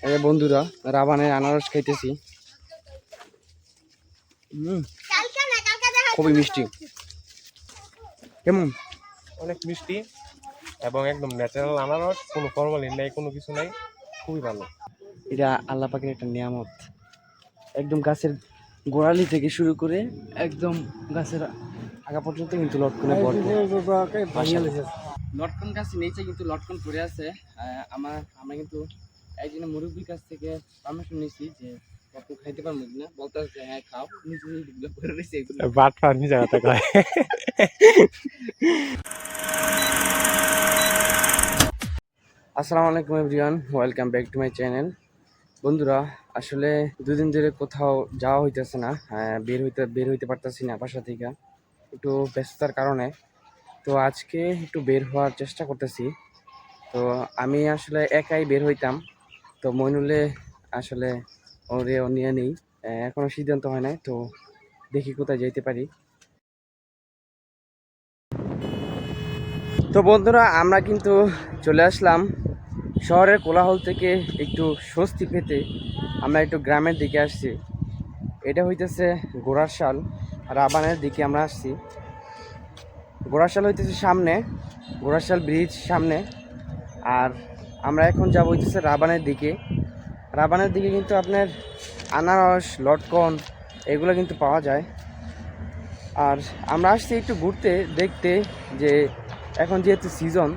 এই বন্ধুরা রাবানের আনারস খাইতেছি। খুবই মিষ্টি। কেমন? অনেক মিষ্টি এবং একদম ন্যাচারাল আনারস, কোনো ফরমালিন নাই, কোনো কিছু নাই, খুবই ভালো। এটা আল্লাহ পাকের একটা নিয়ামত। একদম গাছের গোড়ালি থেকে শুরু করে একদম গাছের আগা পর্যন্ত কিন্তু লটকনে ভরপুর। লটকন গাছের নিচে কিন্তু লটকন পড়ে আছে। আমরা কিন্তু একজনের মুরব্বীর কাছ থেকে পারমিশন নিয়েছি যে লটকন খাইতে পারবো কিনা, বলতে হচ্ছে হ্যাঁ খাও, নিচে যেগুলো পড়ে রয়েছে এগুলো বাট ফার্মি জায়গাটা কয়। আসসালামু আলাইকুম everyone, welcome back to my channel. বন্ধুরা, আসলে দুদিন ধরে কোথাও যাওয়া হইতেছে না, বের হইতে পারতেছি না বাসা থেকে, একটু ব্যস্ততার কারণে। তো আজকে একটু বের হওয়ার চেষ্টা করতেছি। তো আমি আসলে একাই বের হইতাম, তো মইনুলে আসলে ও নিয়ে নেই, এখনো সিদ্ধান্ত হয় নাই। তো দেখি কোথায় যেতে পারি। তো বন্ধুরা, আমরা কিন্তু চলে আসলাম শহরের কোলাহল থেকে একটু স্বস্তি পেতে। আমরা একটু গ্রামের দিকে আসছি। এটা হইতেছে গোড়াশাল, রাবানের দিকে আমরা আসছি। গোড়াশাল হইতেছে সামনে, গোড়াশাল ব্রিজ সামনে। আর আমরা এখন যাব হইতেছে রাবানের দিকে। রাবানের দিকে কিন্তু আপনার আনারস, লটকন এগুলো কিন্তু পাওয়া যায়। আর আমরা আসছি একটু ঘুরতে, দেখতে যে এখন যেহেতু সিজন,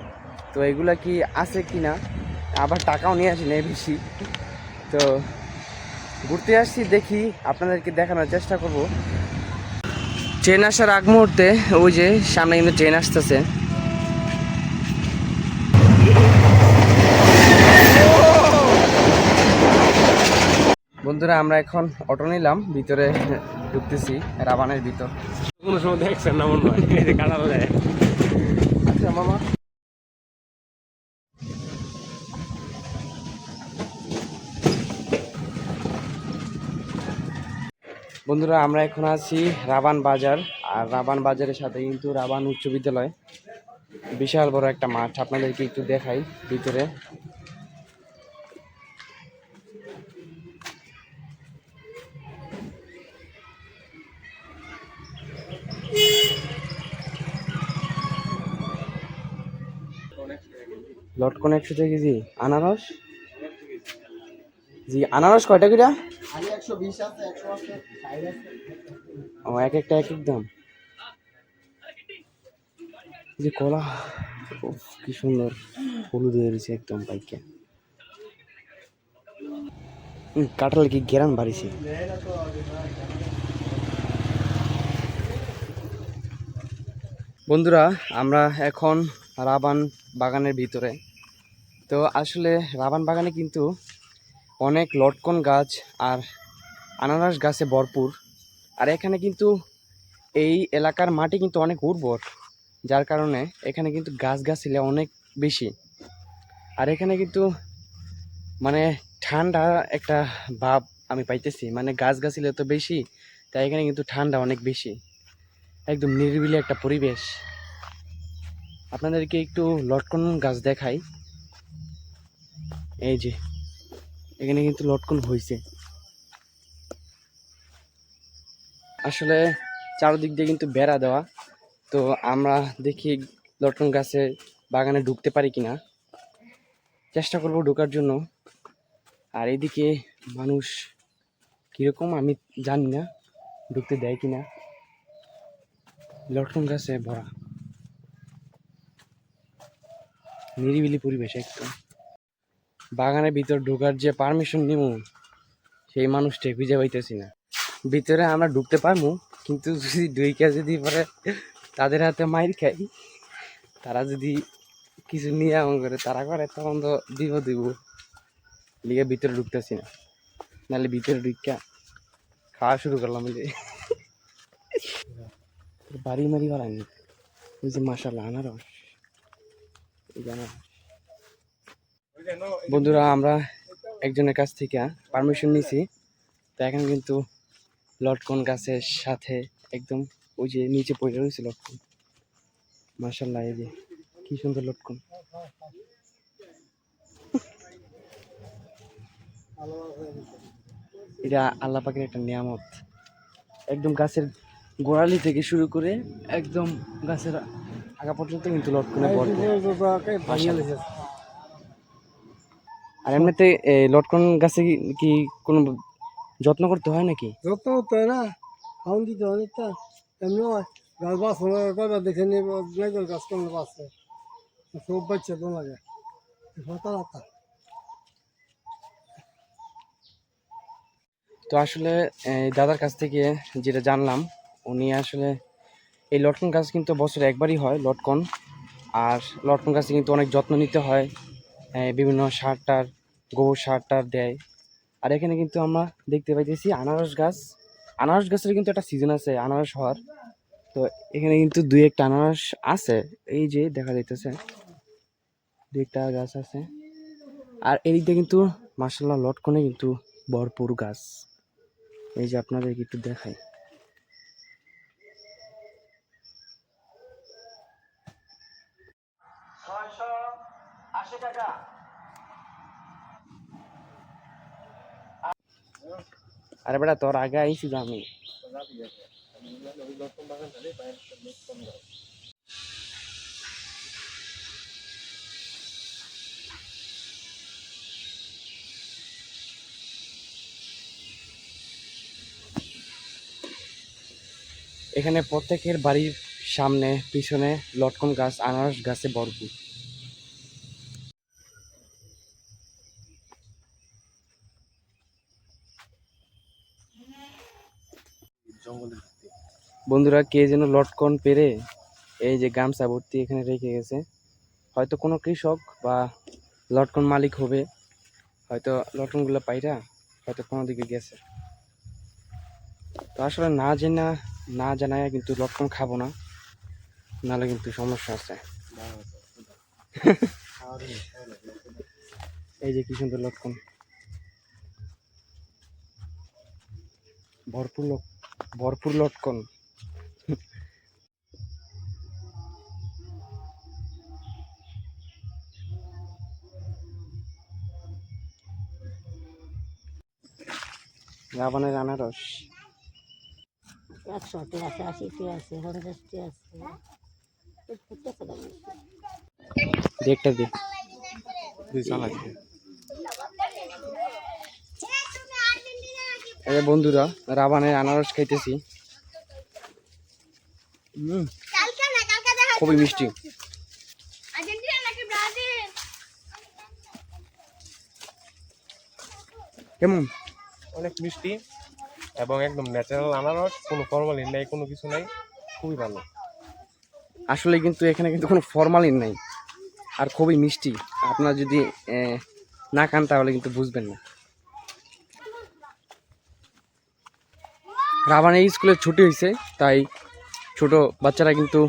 তো এগুলা কি আছে কি না। আবার টাকাও নিয়ে আসি নেই বেশি। তো ঘুরতে আসছি, দেখি আপনাদেরকে দেখানোর চেষ্টা করব। ট্রেন আসার আগ মুহূর্তে ওই যে সামনে কিন্তু ট্রেন আসতেছে। বন্ধুরা, আমরা এখন অটো নিলাম, ভিতরে ঢুকতেছি রাবানের ভিতর। কোনো সময় দেখছেন না মনে হয়, এই যে কাটা যায়। আচ্ছা মামা, বন্ধুরা আমরা এখন আছি রাবান বাজার। আর রাবান বাজারের সাথে কিন্তু রাবান উচ্চ বিদ্যালয়, বিশাল বড় একটা মাঠ। আপনাদেরকে একটু দেখাই ভিতরে। লটকন 100 টাকা কেজি। আনারস জি, আনারস কয়টা কিটা? ও, এক একটা এক এক দাম। যে কলা, উফ, কি সুন্দর হলুদ হয়ে রয়েছে একদম পাইকে। কাঁঠাল কি গেরান বাড়িছে। বন্ধুরা, আমরা এখন রাবান বাগানের ভিতরে। তো আসলে রাবান বাগানে কিন্তু অনেক লটকন গাছ আর আনারস গাছে ভরপুর। আর এখানে কিন্তু এই এলাকার মাটি কিন্তু অনেক উর্বর, যার কারণে এখানে কিন্তু গাছগাছালি অনেক বেশি। আর এখানে কিন্তু মানে ঠান্ডা একটা ভাব আমি পাইতেছি, মানে গাছগাছালি তো বেশি, তাই এখানে কিন্তু ঠান্ডা অনেক বেশি। একদম নিরিবিলি একটা পরিবেশ। আপনাদেরকে একটু লটকন গাছ দেখাই। এই যে এখানে কিন্তু লটকন হয়েছে। আসলে চারদিক দিয়ে কিন্তু বেড়া দেওয়া। তো আমরা দেখি লটকন গাছে বাগানে ঢুকতে পারি কিনা, চেষ্টা করব ঢোকার জন্য। আর এদিকে মানুষ কিরকম আমি জানি না, ঢুকতে দেয় কিনা। লটকন গাছে ভরা, নিরিবিলি পরিবেশ একদম। বাগানের ভিতর ঢোকার যে পারমিশন নিব, সেই মানুষটা খুঁজে পাইতেছি না। ভিতরে আমরা ঢুকতে পারবো, কিন্তু যদি ঢুইকা যদি পরে তাদের হাতে মাইর খাই, তারা যদি কিছু নিয়ে এমন করে তারা করে, তখন তো বিপদ দিব। লিগে ভিতরে ঢুকতেছি না, নাহলে ভিতরে ঢুকা খাওয়া শুরু করলাম। যে বাড়ি মারি বাড়ানি, ওই যে মাশাআল্লাহ আনারস। বন্ধুরা, আমরা একজনের কাছ থেকে পারমিশন নিছি। তো এখন কিন্তু লটকন গাছের সাথে একদম ওই যে নিচে পড়ে রয়েছে লটকন। মাশাআল্লাহ, এই যে কি সুন্দর লটকন। এটা আল্লাহ পাকের একটা নিয়ামত। একদম গাছের গোড়ালি থেকে শুরু করে একদম গাছের আগা পর্যন্ত কিন্তু লটকনে ভরপুর। মাশাআল্লাহ। আর এমনিতে এই লটকন গাছে কি কোনো যত্ন করতে হয় নাকি? যত্ন করতে হয় না, খাওয়ান দিতে হয় অনেকটা। এমনি গাছ বাঁচলো কয়বার দেখে নিয়ে গাছ কমলে বাঁচছে, সব বাচ্চা তো লাগে পাতা পাতা। তো আসলে এই দাদার কাছ থেকে যেটা জানলাম, উনি আসলে এই লটকন গাছ কিন্তু বছরে একবারই হয় লটকন। আর লটকন গাছে কিন্তু অনেক যত্ন নিতে হয়, বিভিন্ন সার টার, গোবর সার টার দেয়। আর এখানে কিন্তু আমরা দেখতে পাইতেছি আনারস গাছ। আনারস গাছের কিন্তু একটা সিজন আছে আনারস হওয়ার। তো এখানে কিন্তু দুই একটা আনারস আছে, এই যে দেখা যাইতেছে দুই একটা গাছ আছে। আর এদিক দিয়ে কিন্তু মাশাআল্লাহ লটকনে কিন্তু ভরপুর গাছ। এই যে আপনাদেরকে একটু দেখাই। আরে বেটা তোর আগে আইছি তো আমি। এখানে প্রত্যেকের বাড়ির সামনে পিছনে লটকন গাছ, আনারস গাছে ভরপুর। বন্ধুরা কে যেন লটকন পেরে এই যে গামছা ভর্তি এখানে রেখে গেছে। হয়তো কোনো কৃষক বা লটকন মালিক হবে, হয়তো লটকনগুলো পাইরা হয়তো কোনো দিকে গেছে। তো আসলে না জানায় কিন্তু লটকন খাবো না, নাহলে কিন্তু সমস্যা আছে। এই যে কি সুন্দর লটকন, ভরপুর লটকন। রাবানের আনারস 100টি আছে, 80টি আছে, 50টি আছে। দেখটা দে। এই যে বন্ধুরা রাবানের আনারস খাইতেছি, খুবই মিষ্টি। কেমন? অনেক মিষ্টি এবং একদম ন্যাচারাল আনারস, কোনো ফরমালিন নাই, কোনো কিছু নাই, খুবই ভালো। আসলে কিন্তু এখানে কিন্তু কোনো ফরমালিন নাই, আর খুবই মিষ্টি। আপনারা যদি না খান তাহলে কিন্তু বুঝবেন না। রাবানের স্কুলে ছুটি হয়েছে, তাই ছোট বাচ্চারা কিন্তু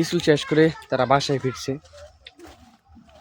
স্কুল শেষ করে তারা বাসায় ফিরছে।